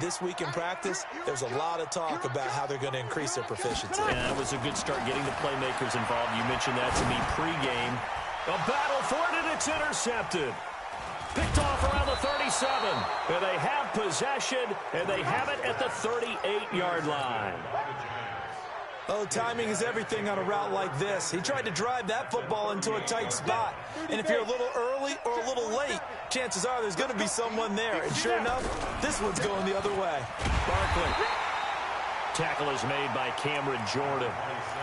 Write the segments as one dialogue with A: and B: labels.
A: this week in practice, there's a lot of talk about how they're going to increase their proficiency.
B: Yeah, it was a good start getting the playmakers involved. You mentioned that to me pregame. A battle for it, and it's intercepted. Picked off around the 37. And they have possession, and they have it at the 38-yard line.
A: Oh, timing is everything on a route like this. He tried to drive that football into a tight spot. And if you're a little early or a little late, chances are there's going to be someone there. And sure enough, this one's going the other way.
B: Barkley. Tackle is made by Cameron Jordan.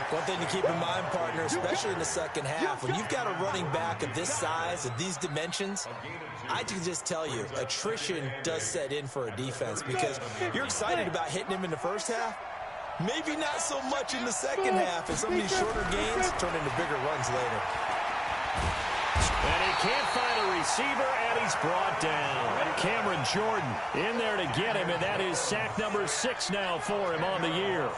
A: One thing to keep in mind, partner, especially in the second half, when you've got a running back of this size, of these dimensions, I can just tell you, attrition does set in for a defense because you're excited about hitting him in the first half. Maybe not so much in the second half, and some of these shorter gains turn into bigger runs later.
B: And he can't find a receiver, and he's brought down. Cameron Jordan in there to get him, and that is sack number 6 now for him on the year.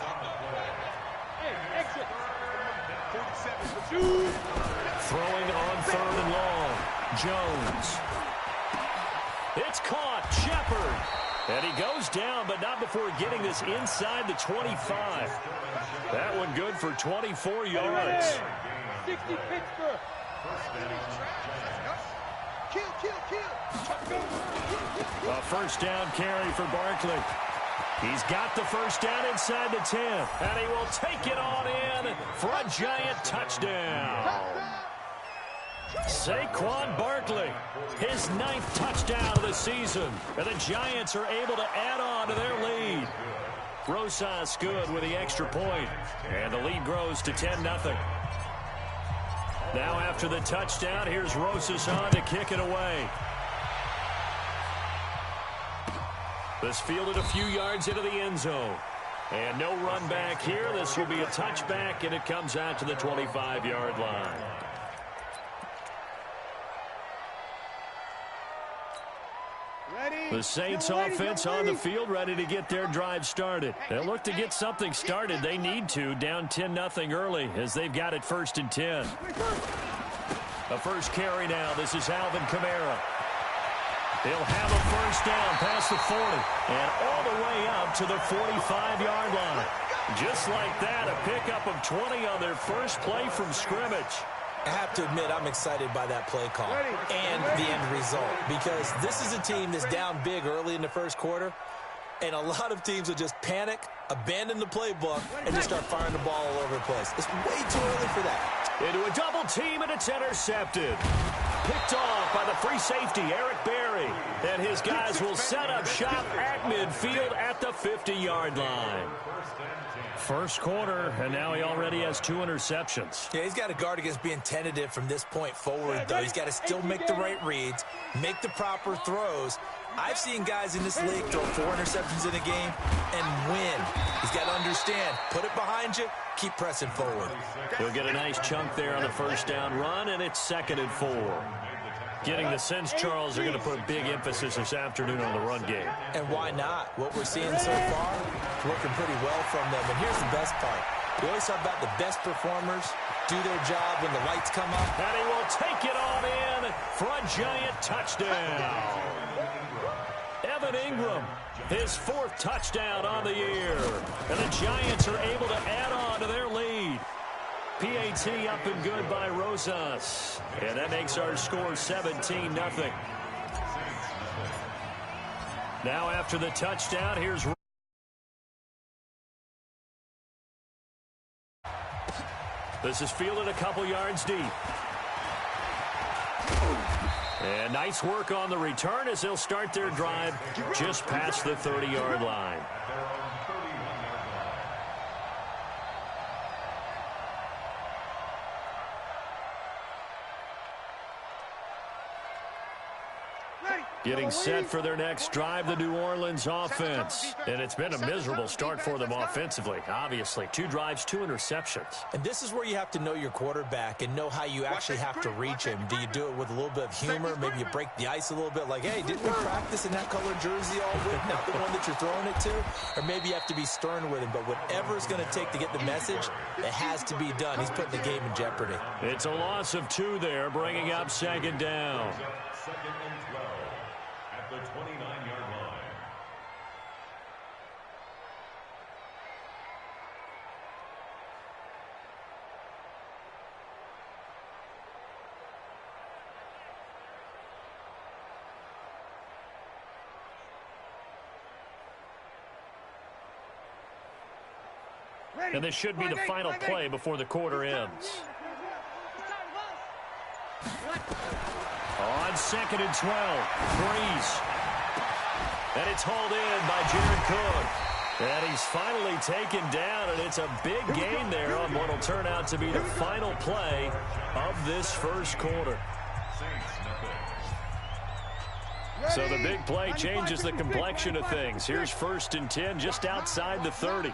B: Throwing on 3rd and long. Jones. It's caught. Shepard. And he goes down, but not before getting this inside the 25. That one good for 24 yards.
C: 60 Pittsburgh.
B: A first down carry for Barkley. He's got the first down inside the 10. And he will take it on in for a giant touchdown. Saquon Barkley, his 9th touchdown of the season. And the Giants are able to add on to their lead. Rosas good with the extra point. And the lead grows to 10-0. Now after the touchdown, here's Rosas on to kick it away. This fielded a few yards into the end zone. And no run back here. This will be a touchback, and it comes out to the 25-yard line. The Saints offense on the field, ready to get their drive started. They'll look to get something started. They need to, down 10-0 early as they've got it 1st and 10. The first carry now. This is Alvin Kamara. He'll have a first down past the 40 and all the way up to the 45-yard line. Just like that, a pickup of 20 on their first play from scrimmage.
A: I have to admit, I'm excited by that play call and the end result because this is a team that's down big early in the first quarter, and a lot of teams will just panic, abandon the playbook, and just start firing the ball all over the place. It's way too early for that.
B: Into a double team, and it's intercepted. Picked off by the free safety, Eric Berry. And his guys will set up shop at midfield at the 50-yard line. First quarter, and now he already has 2 interceptions.
A: Yeah, he's got to guard against being tentative from this point forward, though. He's got to still make the right reads, make the proper throws. I've seen guys in this league throw 4 interceptions in a game and win. He's got to understand, put it behind you, keep pressing forward.
B: He'll get a nice chunk there on the first down run, and it's 2nd and 4. Getting the sense, Charles, are going to put a big emphasis this afternoon on the run game.
A: And why not? What we're seeing so far is working pretty well from them. And here's the best part. We always talk about the best performers do their job when the lights come up.
B: And he will take it on in for a giant touchdown. Evan Ingram, his 4th touchdown on the year. And the Giants are able to add on to their lead. PAT up and good by Rosas. And that makes our score 17-0. Now after the touchdown, here's... This is fielded a couple yards deep. And nice work on the return as they'll start their drive just past the 30-yard line. Getting set for their next drive, the New Orleans offense. And it's been a miserable start for them offensively, obviously. 2 drives, 2 interceptions.
A: And this is where you have to know your quarterback and know how you actually have to reach him. Do you do it with a little bit of humor? Maybe you break the ice a little bit like, hey, didn't we practice in that colored jersey all week? Not the one that you're throwing it to? Or maybe you have to be stern with him. But whatever it's going to take to get the message, it has to be done. He's putting the game in jeopardy.
B: It's a loss of 2 there, bringing up 2nd down.
D: 2nd and 12 at the 29-yard line.
B: And this should be the final play before the quarter ends. On 2nd and 12, Breeze. And it's hauled in by Jared Cook. And he's finally taken down, and it's a big gain there on what will turn out to be the final play of this first quarter. So the big play changes the complexion of things. Here's 1st and 10 just outside the 30.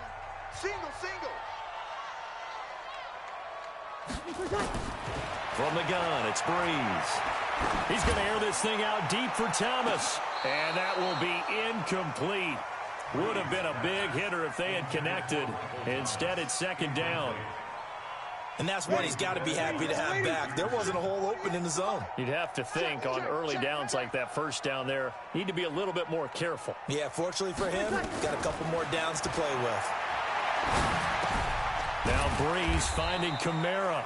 B: From the gun, it's Breeze. He's going to air this thing out deep for Thomas. And that will be incomplete. Would have been a big hitter if they had connected. Instead, it's 2nd down.
A: And that's what he's got to be happy to have back. There wasn't a hole open in the zone.
B: You'd have to think on early downs like that 1st down there, need to be a little bit more careful.
A: Yeah, fortunately for him, got a couple more downs to play with.
B: Now Breeze finding Kamara.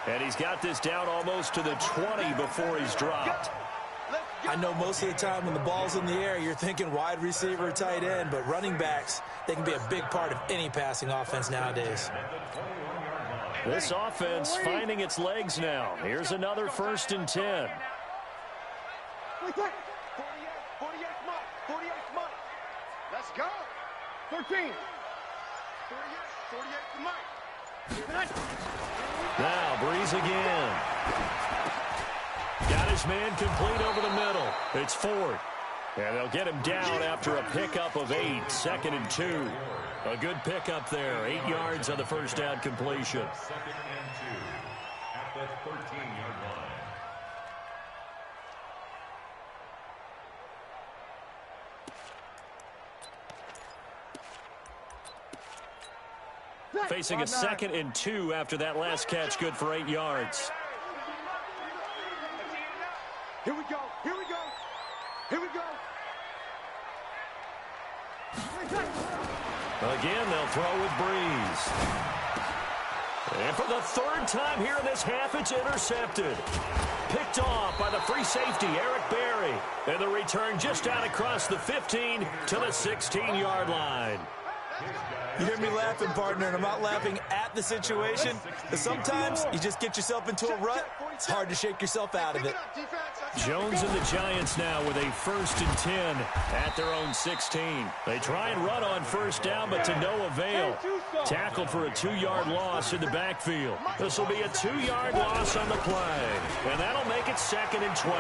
B: And he's got this down almost to the 20 before he's dropped.
A: I know most of the time when the ball's in the air, you're thinking wide receiver, tight end, but running backs, they can be a big part of any passing offense nowadays.
B: This offense finding its legs now. Here's another 1st and 10.
C: 48 Let's go. 13. 48
B: Now Breeze again. Got his man complete over the middle. It's Ford. And they'll get him down after a pickup of 8. 2nd and 2. A good pickup there. 8 yards on the 1st down completion.
D: 2nd and 2 at the 13-yard line.
B: Facing a 2nd and 2 after that last catch, good for 8 yards.
C: Here we go. Here we go. Here we go.
B: Again, they'll throw with Breeze. And for the 3rd time here in this half, it's intercepted. Picked off by the free safety, Eric Berry. And the return just out across the 15 to the 16-yard line.
A: You hear me laughing, partner, and I'm not laughing at the situation, but sometimes you just get yourself into a rut. It's hard to shake yourself out of it.
B: Jones and the Giants now with a 1st and 10 at their own 16. They try and run on 1st down, but to no avail. Tackled for a 2-yard loss in the backfield. This will be a 2-yard loss on the play, and that'll make it 2nd and 12.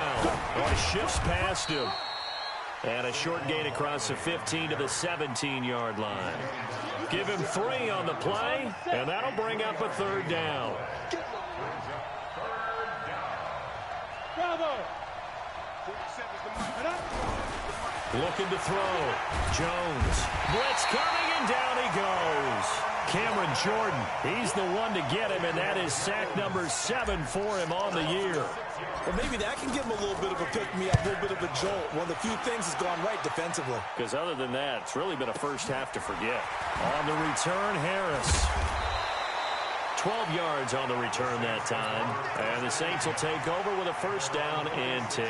B: Oh, he shifts past him. And a short gain across the 15 to the 17-yard line. Give him 3 on the play, and that'll bring up a 3rd down.
C: Bravo.
B: Looking to throw. Jones. Blitz coming, and down he goes. Cameron Jordan, he's the one to get him, and that is sack number 7 for him on the year.
A: Well, maybe that can give him a little bit of a pick-me-up, a little bit of a jolt. One of the few things has gone right defensively.
B: Because other than that, it's really been a first half to forget. On the return, Harris. 12 yards on the return that time. And the Saints will take over with a 1st down and 10.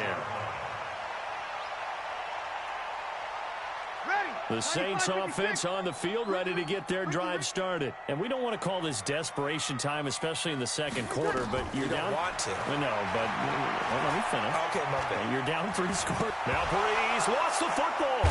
B: The Saints offense on the field, ready to get their drive started. And we don't want to call this desperation time, especially in the 2nd quarter, but you're down.
A: You don't want to.
B: No, but let me finish.
A: Okay, my bad.
B: You're down 3 scores. Now Breeze lost the football.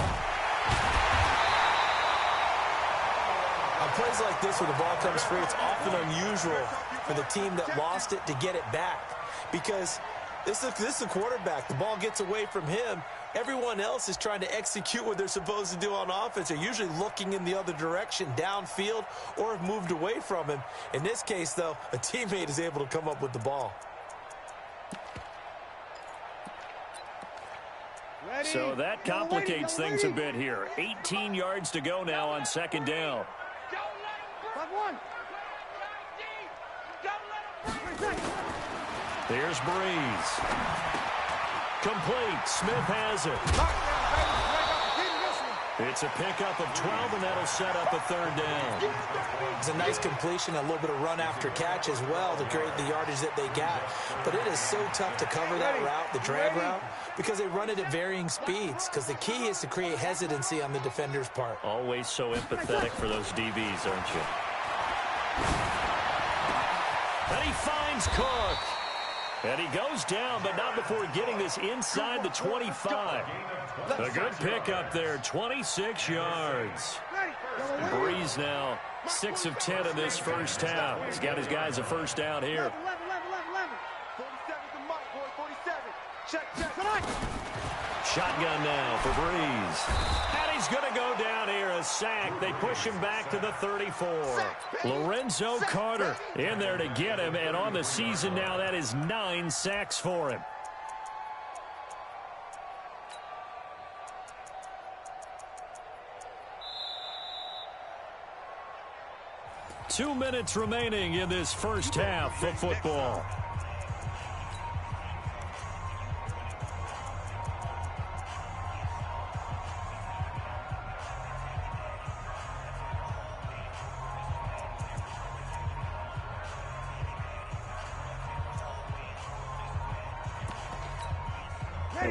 A: On plays like this where the ball comes free, it's often unusual for the team that lost it to get it back. Because this is a quarterback. The ball gets away from him. Everyone else is trying to execute what they're supposed to do on offense. They're usually looking in the other direction, downfield, or have moved away from him. In this case, though, a teammate is able to come up with the ball.
B: So that complicates things a bit here. 18 yards to go now on 2nd down. Here's Breeze. Complete. Smith has it. It's a pickup of 12, and that'll set up a 3rd down.
A: It's a nice completion, a little bit of run after catch as well to create the yardage that they got. But it is so tough to cover that route, the drag route, because they run it at varying speeds. Because the key is to create hesitancy on the defender's part.
B: Always so empathetic for those DBs, aren't you? And he finds Cook. And he goes down, but not before getting this inside the 25. A good pickup there, 26 yards. Breeze now 6 of 10 in this first half. He's got his guys a first down here.
C: 47's the mic, boy. 47. Check.
B: Shotgun now for Breeze. And he's going to go down here, a sack. They push him back to the 34. Lorenzo Carter in there to get him, and on the season now, that is 9 sacks for him. Two minutes remaining in this first half of football.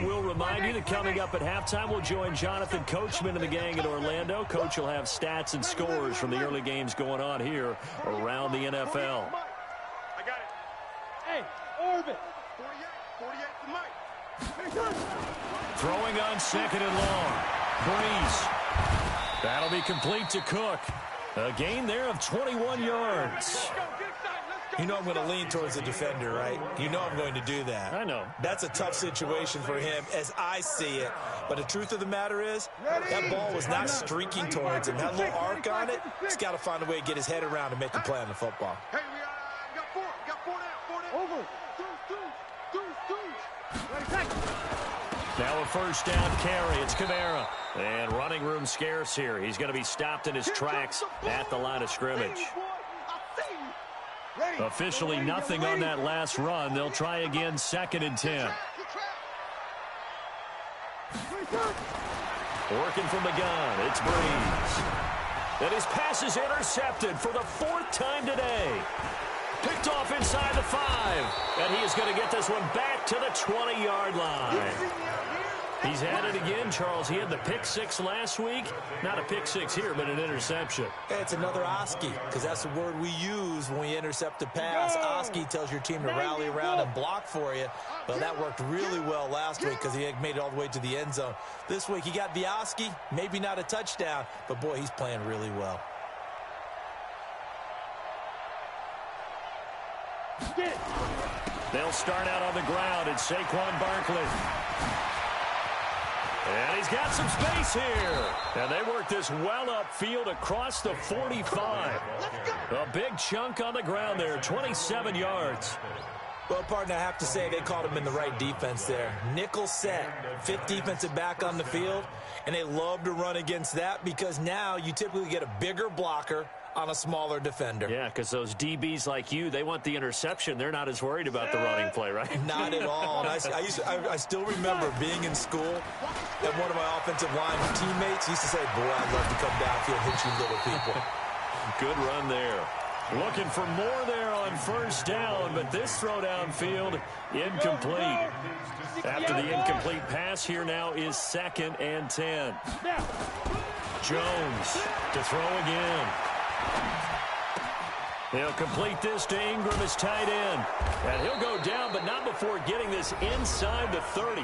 B: We'll remind you that coming up at halftime, we'll join Jonathan Coachman and the gang in Orlando. Coach will have stats and scores from the early games going on here around the NFL.
C: I got it. Hey, orbit. 48 the mic.
B: Throwing on second and long. Breeze. That'll be complete to Cook. A gain there of 21 yards.
A: You know I'm going to lean towards the defender, right? You know I'm going to do that.
B: I know.
A: That's a tough situation for him as I see it. But the truth of the matter is, that ball was not streaking towards him. That little arc on it, he's got to find a way to get his head around and make a play on the football.
C: Hey, we got four down. Over.
B: Now a first down carry. It's Kamara. And running room scarce here. He's going to be stopped in his tracks at the line of scrimmage. Officially nothing on that last run. They'll try again 2nd and 10. Working from the gun, it's Breeze. And his pass is intercepted for the 4th time today. Picked off inside the 5. And he is going to get this one back to the 20-yard line. He's had it again, Charles. He had the pick 6 last week. Not a pick 6 here, but an interception.
A: It's another Oski, because that's the word we use when we intercept a pass. Oski tells your team to rally around and block for you. Well, that worked really well last week because he had made it all the way to the end zone. This week he got the Oski, maybe not a touchdown, but boy, he's playing really well.
B: They'll start out on the ground. It's Saquon Barkley. And he's got some space here. And they work this well upfield across the 45. A big chunk on the ground there, 27 yards.
A: Well, partner, I have to say they caught him in the right defense there. Nickel set, 5th defensive back on the field, and they love to run against that because now you typically get a bigger blocker on a smaller defender.
B: Yeah, because those DBs like you, they want the interception. They're not as worried about the running play, right?
A: Not at all. And I still remember being in school, and one of my offensive line teammates used to say, boy, I'd love to come downfield and hit you little people.
B: Good run there. Looking for more there on first down, but this throw downfield incomplete. After the incomplete pass, here now is 2nd and 10. Jones to throw again. He'll complete this to Ingram as tight end. And he'll go down, but not before getting this inside the 30.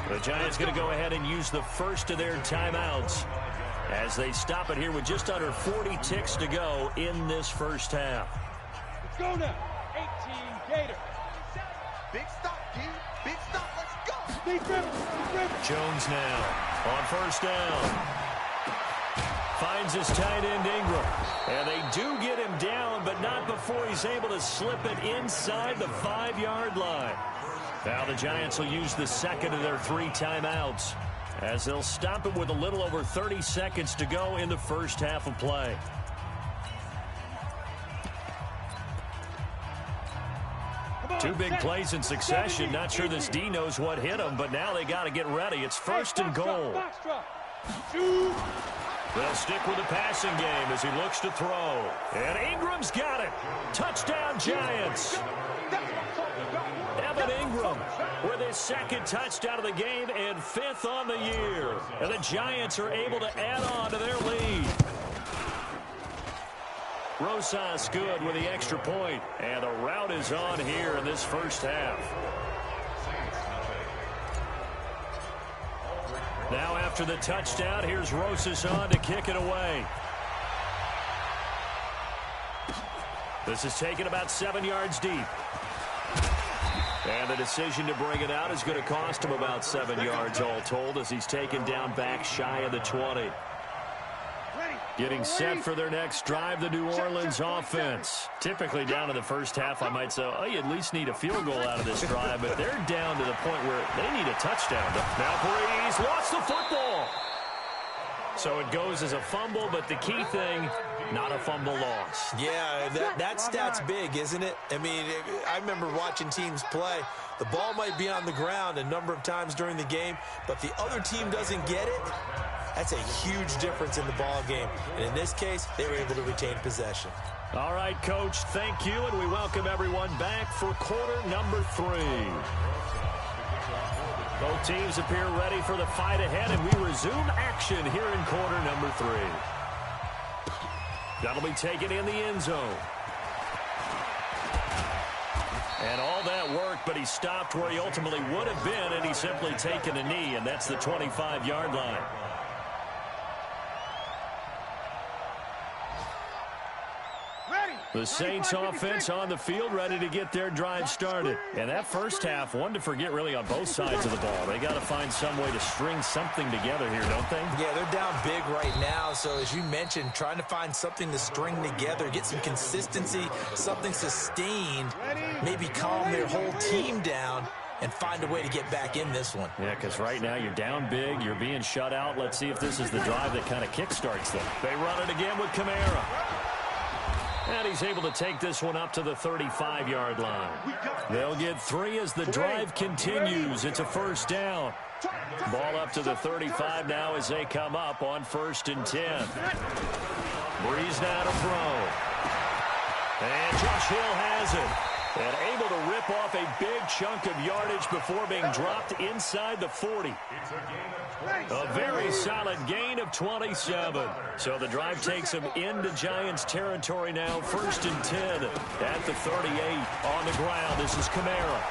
B: The Giants going to go ahead and use the first of their timeouts as they stop it here with just under 40 ticks to go in this first half.
C: Let's go now. 18 Gator. Big stop, dude. Big stop. Let's go.
B: Jones now on first down. Finds his tight end Ingram. And they do get him down, but not before he's able to slip it inside the 5-yard line. Now the Giants will use the second of their 3 timeouts as they'll stop it with a little over 30 seconds to go in the first half of play. Two big plays in succession. Not sure this D knows what hit him, but now they got to get ready. It's 1st and goal. They'll stick with the passing game as he looks to throw. And Ingram's got it. Touchdown, Giants. Evan Ingram with his 2nd touchdown of the game and 5th on the year. And the Giants are able to add on to their lead. Rosas good with the extra point. And the rout is on here in this first half. Now after the touchdown, here's Rosas on to kick it away. This is taken about 7 yards deep. And the decision to bring it out is going to cost him about 7 yards all told as he's taken down back shy of the 20. Getting set for their next drive, the New Orleans offense. Typically down in the first half, I might say, oh, you at least need a field goal out of this drive, but they're down to the point where they need a touchdown. Now Breeze lost the football. So it goes as a fumble, but the key thing, not a fumble loss.
A: Yeah, that stat's big, isn't it? I mean, I remember watching teams play. The ball might be on the ground a number of times during the game, but if the other team doesn't get it, that's a huge difference in the ball game. And in this case, they were able to retain possession.
B: All right, Coach, thank you, and we welcome everyone back for quarter number 3. Both teams appear ready for the fight ahead, and we resume action here in quarter number 3. That'll be taken in the end zone. And all that work, but he stopped where he ultimately would have been, and he's simply taken a knee, and that's the 25-yard line. The Saints offense on the field ready to get their drive started. And that first half, one to forget really on both sides of the ball. They got to find some way to string something together here, don't they?
A: Yeah, they're down big right now. So as you mentioned, trying to find something to string together, get some consistency, something sustained, maybe calm their whole team down and find a way to get back in this one.
B: Yeah, because right now you're down big, you're being shut out. Let's see if this is the drive that kind of kickstarts them. They run it again with Kamara. And he's able to take this one up to the 35-yard line. They'll get 3 as the drive continues. It's a first down. Ball up to the 35 now as they come up on 1st and 10. Breeze now to throw. And Josh Hill has it. And able to rip off a big chunk of yardage before being dropped inside the 40. A very solid gain of 27. So the drive takes him into Giants territory now. 1st and 10 at the 38 on the ground. This is Kamara.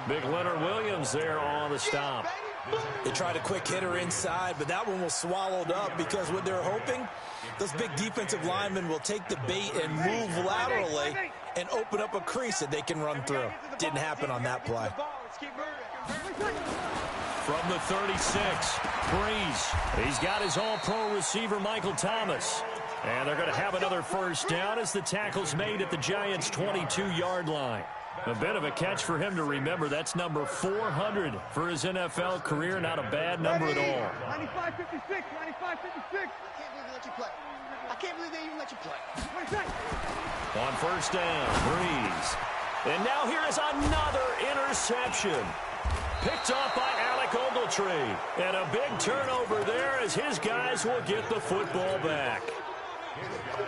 B: Big Leonard Williams there on the stop.
A: They tried a quick hitter inside, but that one was swallowed up because what they're hoping, those big defensive linemen will take the bait and move laterally and open up a crease that they can run through. Didn't happen on that play.
B: From the 36, Breeze. He's got his all-pro receiver, Michael Thomas. And they're going to have another first down as the tackle's made at the Giants' 22-yard line. A bit of a catch for him to remember. That's number 400 for his NFL career. Not a bad number at all.
C: 95-56, 95-56. I can't believe they even let you play.
B: On first down, Breeze. And now here is another interception. Picked off by Alec Ogletree. And a big turnover there as his guys will get the football back.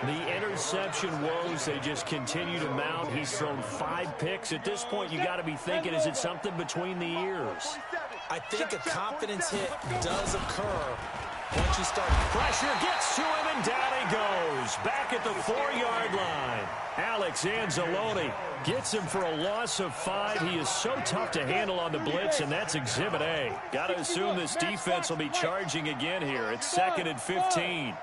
B: The interception woes, they just continue to mount. He's thrown 5 picks. At this point, you got to be thinking, is it something between the ears?
A: I think a confidence hit does occur once you start.
B: Pressure gets to him, and down he goes. Back at the 4-yard line. Alex Anzalone gets him for a loss of 5. He is so tough to handle on the blitz, and that's Exhibit A. Got to assume this defense will be charging again here. It's 2nd and 15.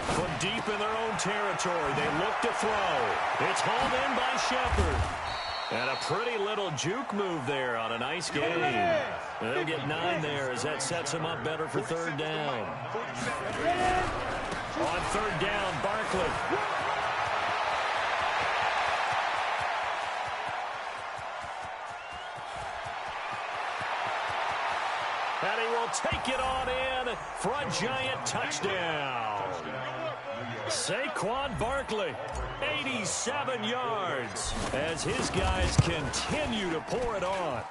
B: From deep in their own territory, they look to throw. It's hauled in by Shepard. And a pretty little juke move there on a nice game. They'll get 9 there as that sets them up better for 3rd down. On 3rd down, Barkley. And he will take it on in for a Giant touchdown. Saquon Barkley, 87 yards, as his guys continue to pour it on.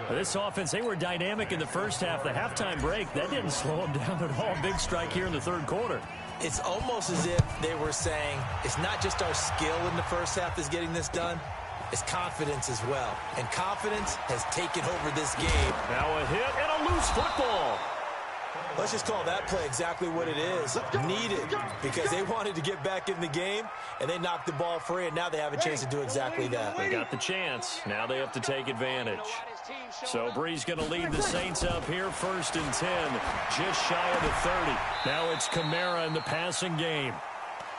B: This offense, they were dynamic in the first half. The halftime break, that didn't slow them down at all. Big strike here in the 3rd quarter.
A: It's almost as if they were saying, it's not just our skill in the first half that's getting this done, it's confidence as well. And confidence has taken over this game.
B: Now a hit and a loose football.
A: Let's just call that play exactly what it is. Needed, because they wanted to get back in the game, and they knocked the ball free, and now they have a chance to do exactly that.
B: They got the chance. Now they have to take advantage. So Brees going to lead the Saints up here, 1st and 10, just shy of the 30. Now it's Kamara in the passing game.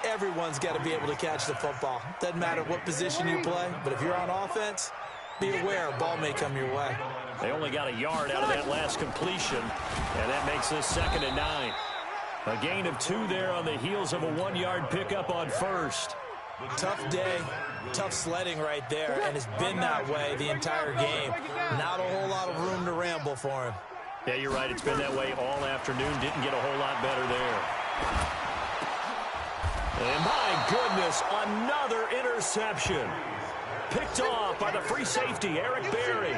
A: Everyone's got to be able to catch the football. Doesn't matter what position you play, but if you're on offense, be aware a ball may come your way.
B: They only got a yard out of that last completion, and that makes this 2nd and 9. A gain of 2 there on the heels of a 1-yard pickup on 1st.
A: Tough day, tough sledding right there, and it's been that way the entire game. Not a whole lot of room to ramble for him.
B: Yeah, you're right. It's been that way all afternoon. Didn't get a whole lot better there. And my goodness, another interception. Picked off by the free safety, Eric Berry.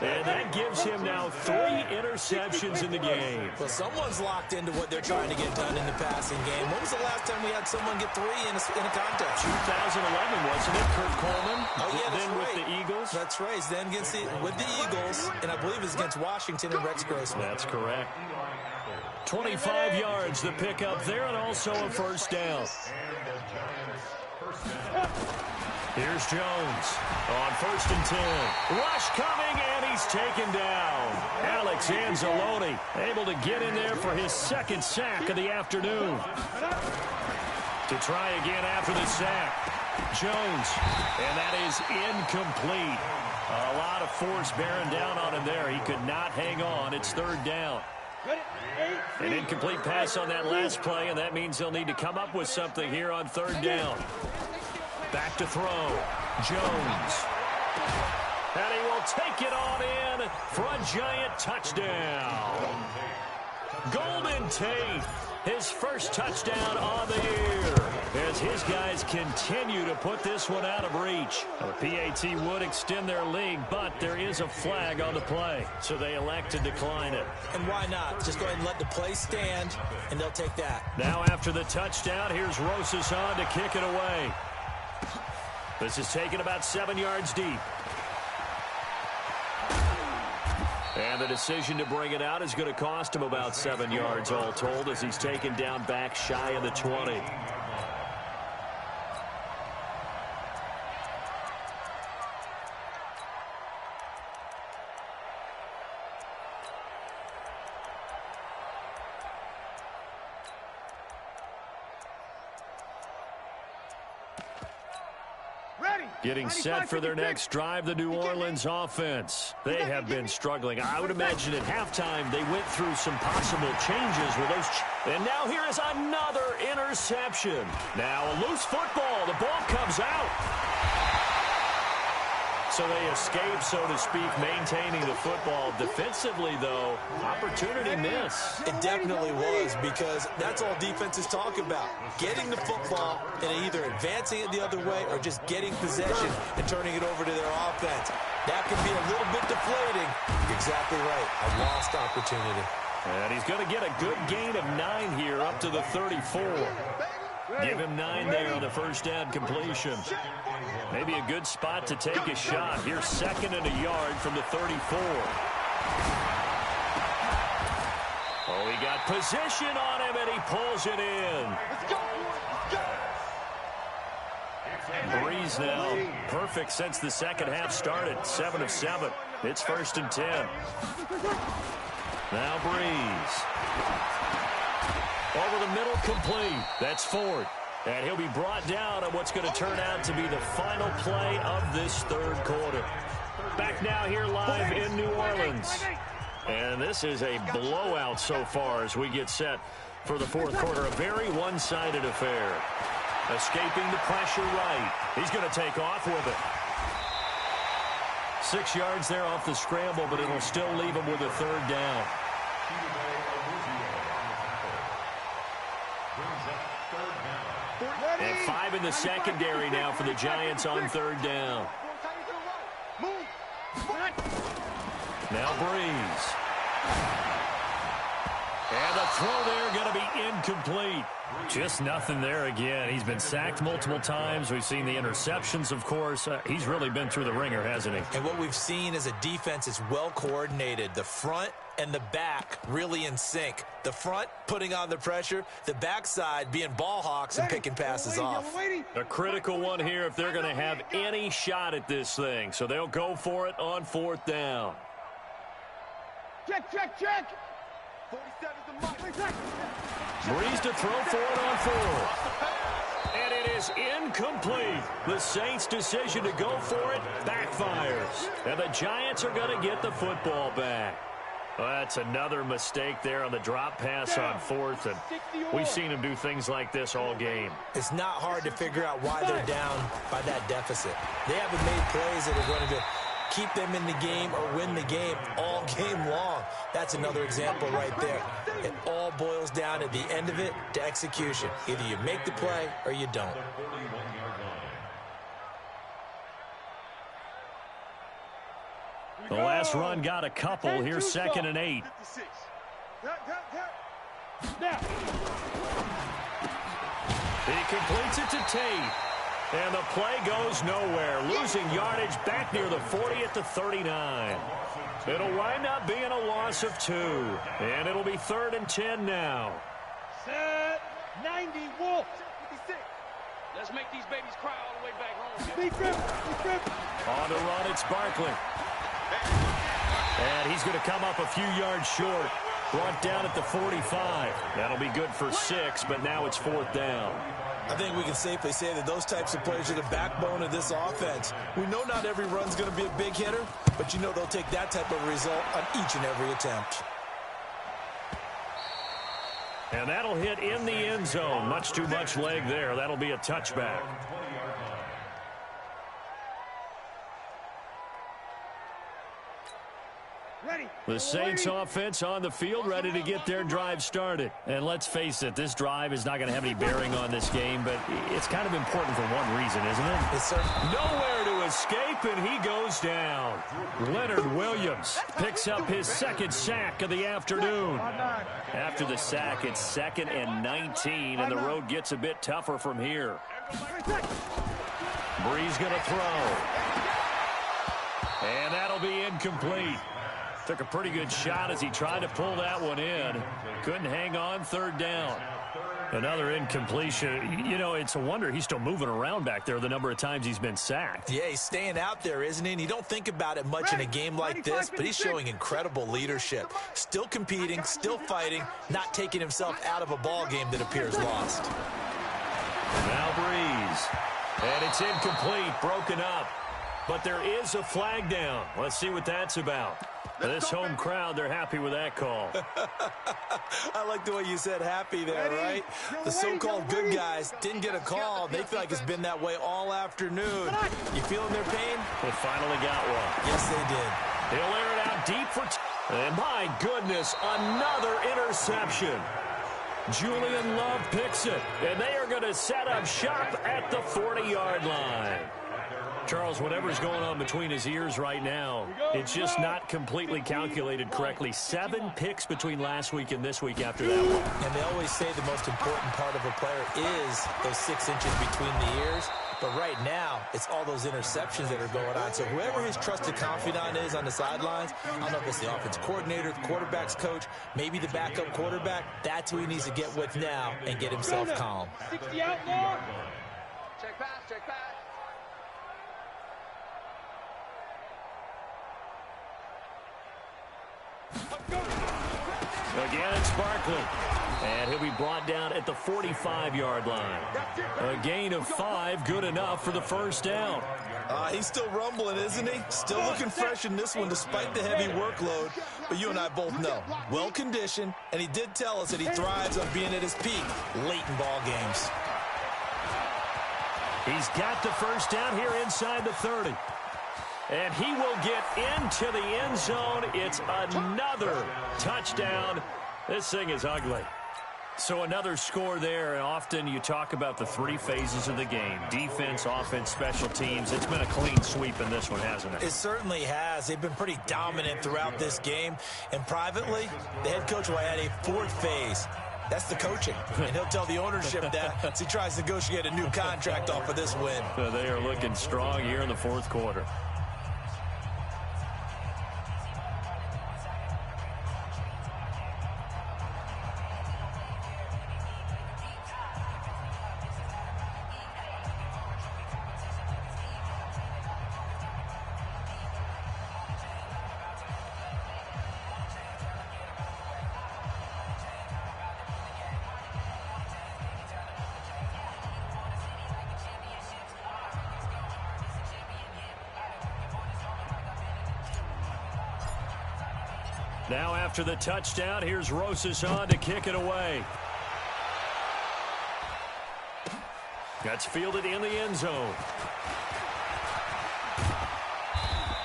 B: And that gives him now 3 interceptions in the game.
A: Well, someone's locked into what they're trying to get done in the passing game. When was the last time we had someone get 3 in a contest?
B: 2011, wasn't it? Kurt Coleman?
A: Oh, yeah, that's
B: then
A: right.
B: With the Eagles?
A: That's right. Then against with the Eagles, and I believe it's against Washington and Rex Grossman.
B: That's correct. 25 yards the pickup there, and also a 1st down. Here's Jones on 1st and 10. Rush coming, and he's taken down. Alex Anzalone able to get in there for his 2nd sack of the afternoon. To try again after the sack. Jones, and that is incomplete. A lot of force bearing down on him there. He could not hang on. It's 3rd down. An incomplete pass on that last play, and that means they'll need to come up with something here on 3rd down. Back to throw. Jones. And he will take it on in for a giant touchdown. Golden Tate, his 1st touchdown on the year, as his guys continue to put this one out of reach. The PAT would extend their lead, but there is a flag on the play, so they elect to decline it.
A: And why not? Just go ahead and let the play stand, and they'll take that.
B: Now after the touchdown, here's Rosas on to kick it away. This is taken about 7 yards deep. And the decision to bring it out is going to cost him about 7 yards all told, as he's taken down back shy of the 20. Getting set for their next drive, the New Orleans offense. They have been struggling. I would imagine at halftime they went through some possible changes with those. And now here is another interception. Now a loose football. The ball comes out. So they escape, so to speak, maintaining the football. Defensively, though, opportunity miss.
A: It definitely was, because that's all defenses talk about. Getting the football and either advancing it the other way or just getting possession and turning it over to their offense. That can be a little bit deflating. You're exactly right. A lost opportunity.
B: And he's going to get a good gain of 9 here up to the 34. Give him 9 there on the 1st down completion. Maybe a good spot to take a shot. Here's 2nd and a yard from the 34. Oh, he got position on him, and he pulls it in. Brees now perfect since the 2nd half started. 7 of 7. It's 1st and 10. Now Brees. Over the middle, complete. That's Ford. And he'll be brought down on what's going to turn out to be the final play of this 3rd quarter. Back now here live in New Orleans. And this is a blowout so far as we get set for the 4th quarter. A very one-sided affair. Escaping the pressure right. He's going to take off with it. 6 yards there off the scramble, but it'll still leave him with a 3rd down. And 5 in the secondary now for the Giants on 3rd down. Now Brees. And And the throw there going to be incomplete. Just nothing there again. He's been sacked multiple times. We've seen the interceptions, of course. He's really been through the ringer, hasn't he?
A: And what we've seen is a defense is well coordinated. The front and the back really in sync. The front putting on the pressure, the backside being ball hawks and picking passes off.
B: A critical one here if they're going to have any shot at this thing. So they'll go for it on 4th down.
C: Check, check, check. 47 is the mark.
B: Breeze to throw for it on 4th. And it is incomplete. The Saints' decision to go for it backfires. And the Giants are going to get the football back. Well, that's another mistake there on the drop pass on 4th. And we've seen them do things like this all game.
A: It's not hard to figure out why they're down by that deficit. They haven't made plays that are going to keep them in the game or win the game all game long. That's another example right there. It all boils down at the end of it to execution. Either you make the play or you don't.
B: The last run got a couple. Here's 2nd and 8. He completes it to Tate. And the play goes nowhere. Losing yardage back near the 40 at the 39. It'll wind up being a loss of 2. And it'll be 3rd and 10 now.
C: Set 90 Wolf. 56. Let's make these babies cry all the way back home.
B: On the run, it's Barkley. And he's going to come up a few yards short. Brought down at the 45. That'll be good for 6, but now it's 4th down.
A: I think we can safely say that those types of plays are the backbone of this offense. We know not every run's going to be a big hitter, but you know they'll take that type of result on each and every attempt.
B: And that'll hit in the end zone. Much too much leg there. That'll be a touchback. The Saints offense on the field, ready to get their drive started. And let's face it, this drive is not going to have any bearing on this game, but it's kind of important for one reason, isn't it?
A: Yes, sir.
B: Nowhere to escape, and he goes down. Leonard Williams picks up his 2nd sack of the afternoon. After the sack, it's 2nd and 19, and the road gets a bit tougher from here. Breeze going to throw. And that'll be incomplete. Took a pretty good shot as he tried to pull that one in. Couldn't hang on. 3rd down. Another incompletion. You know, it's a wonder he's still moving around back there the number of times he's been sacked.
A: Yeah, he's staying out there, isn't he? And you don't think about it much in a game like this, but he's showing incredible leadership. Still competing, still fighting, not taking himself out of a ball game that appears lost.
B: Now Breeze. And it's incomplete, broken up. But there is a flag down. Let's see what that's about. This home crowd, they're happy with that call.
A: I like the way you said happy there, right? The so-called good guys didn't get a call. They feel like it's been that way all afternoon. You feeling their pain?
B: They finally got one.
A: Yes, they did.
B: He'll air it out deep for... And my goodness, another interception. Julian Love picks it. And they are going to set up shop at the 40-yard line. Charles, whatever's going on between his ears right now, it's just not completely calculated correctly. 7 picks between last week and this week after that one.
A: And they always say the most important part of a player is those 6 inches between the ears. But right now, it's all those interceptions that are going on. So whoever his trusted confidant is on the sidelines, I don't know if it's the offense coordinator, the quarterback's coach, maybe the backup quarterback, that's who he needs to get with now and get himself calm.
C: 60 outlaw. Check pass, check pass.
B: Again, it's Barkley. And he'll be brought down at the 45-yard line. A gain of 5, good enough for the 1st down.
A: He's still rumbling, isn't he? Still looking fresh in this one despite the heavy workload. But you and I both know, well-conditioned, and he did tell us that he thrives on being at his peak late in ball games.
B: He's got the 1st down here inside the 30. And he will get into the end zone. It's another touchdown. This thing is ugly. So another score there, and often you talk about the three phases of the game: defense, offense, special teams. It's been a clean sweep in this one, hasn't it?
A: It certainly has. They've been pretty dominant throughout this game. And privately, the head coach will add a fourth phase. That's the coaching. And he'll tell the ownership that as he tries to negotiate a new contract off of this win.
B: They are looking strong here in the fourth quarter. Now after the touchdown, here's Rosas on to kick it away. That's fielded in the end zone.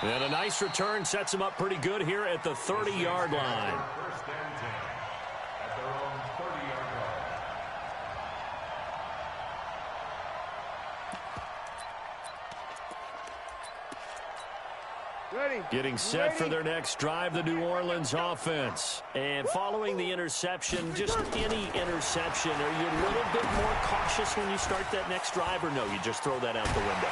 B: And a nice return sets him up pretty good here at the 30-yard line.
D: First and 10 at their own 30-yard line.
B: Getting set for their next drive, the New Orleans offense. And following the interception, just any interception, are you a little bit more cautious when you start that next drive, or no, you just throw that out the window?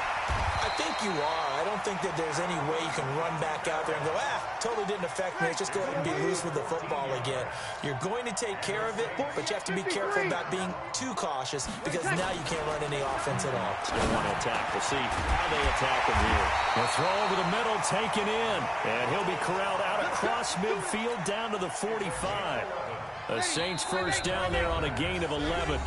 A: I think you are. I don't think that there's any way you can run back out there and go, totally didn't affect me. Let's just go ahead and be loose with the football again. You're going to take care of it, but you have to be careful about being too cautious because now you can't run any offense at all.
B: They want to attack. We'll see how they attack him here. The throw over the middle, taken in. And he'll be corralled out across midfield down to the 45. The Saints first down there on a gain of 11.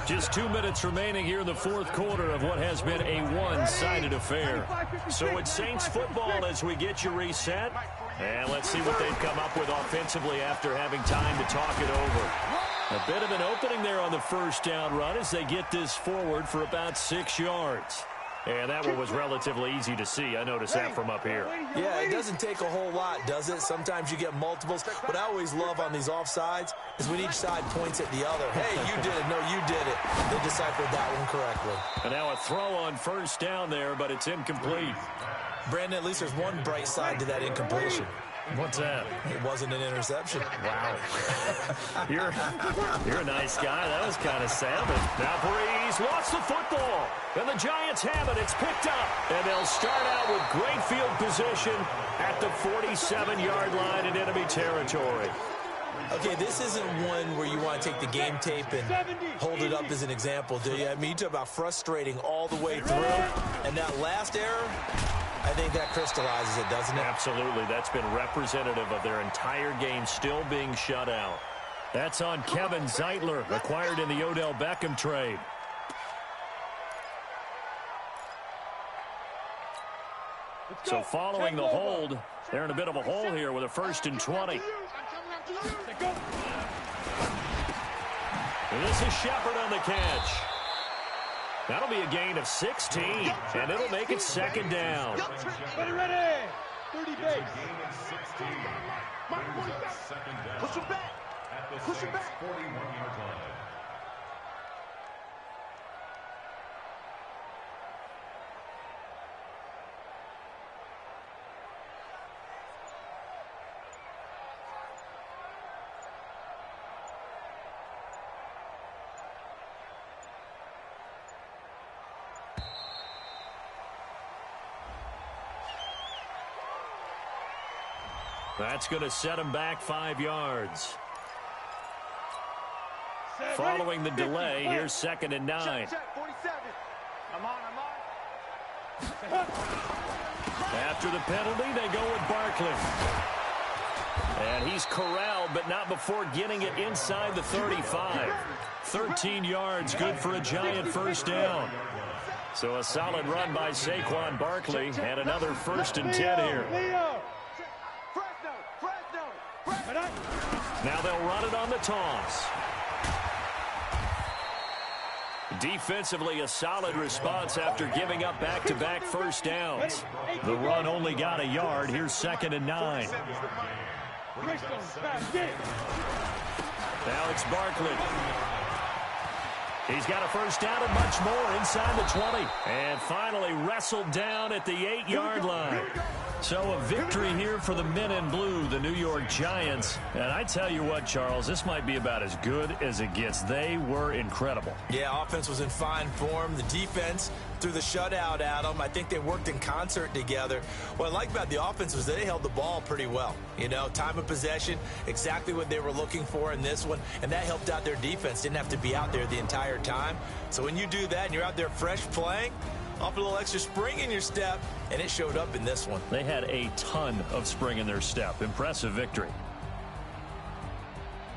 B: Just 2 minutes remaining here in the fourth quarter of what has been a one-sided affair. So it's Saints football as we get you reset. And let's see what they've come up with offensively after having time to talk it over. A bit of an opening there on the first down run as they get this forward for about 6 yards. And that one was relatively easy to see. I noticed that from up here.
A: Yeah, it doesn't take a whole lot, does it? Sometimes you get multiples. What I always love on these offsides is when each side points at the other. Hey, you did it. No, you did it. They deciphered that one correctly.
B: And now a throw on first down there, but it's incomplete.
A: Brandon, at least there's one bright side to that incompletion.
B: What's that?
A: It wasn't an interception.
B: Wow. You're a nice guy. That was kind of sad. But now Breeze lost the football. And the Giants have it. It's picked up. And they'll start out with great field position at the 47-yard line in enemy territory.
A: Okay, this isn't one where you want to take the game tape and hold it up as an example, do you? I mean, you talk about frustrating all the way through. And that last error, I think that crystallizes it, doesn't it?
B: Absolutely. That's been representative of their entire game still being shut out. That's on Kevin Zeitler, acquired in the Odell Beckham trade. So following the hold, they're in a bit of a hole here with a 1st and 20. And this is Shepard on the catch. That'll be a gain of 16, and it'll make it 2nd down.
C: Ready. 30 base.
D: Gain of 16. Brings up 2nd down.
C: Push him back.
D: At the
C: Push him
D: Saints'
C: back.
D: 41-yard line.
B: That's going to set him back 5 yards. Following the delay, here's 2nd and 9.
C: Check, 47. I'm on.
B: After the penalty, they go with Barkley. And he's corralled, but not before getting it inside the 35. 13 yards, good for a Giant first down. So a solid run by Saquon Barkley, and another 1st and 10 here. Now they'll run it on the toss. Defensively, a solid response after giving up back-to-back first downs. The run only got a yard. Here's 2nd and 9. Alex Barkley. He's got a first down and much more inside the 20. And finally wrestled down at the 8-yard line. So a victory here for the men in blue, the New York Giants. And I tell you what, Charles, this might be about as good as it gets. They were incredible.
A: Yeah, offense was in fine form. The defense threw the shutout at them. I think they worked in concert together. What I like about the offense was they held the ball pretty well. You know, time of possession, exactly what they were looking for in this one. And that helped out their defense. Didn't have to be out there the entire time. So when you do that and you're out there fresh playing, off a little extra spring in your step, and it showed up in this one.
B: They had a ton of spring in their step. Impressive victory.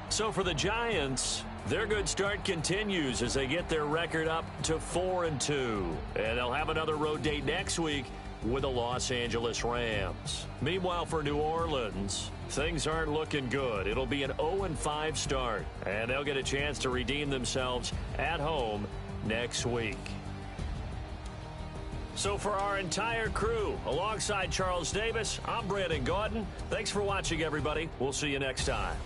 B: So for the Giants, their good start continues as they get their record up to 4-2. And they'll have another road date next week with the Los Angeles Rams. Meanwhile, for New Orleans, things aren't looking good. It'll be an 0-5 start, and they'll get a chance to redeem themselves at home next week. So for our entire crew, alongside Charles Davis, I'm Brandon Gaudin. Thanks for watching, everybody. We'll see you next time.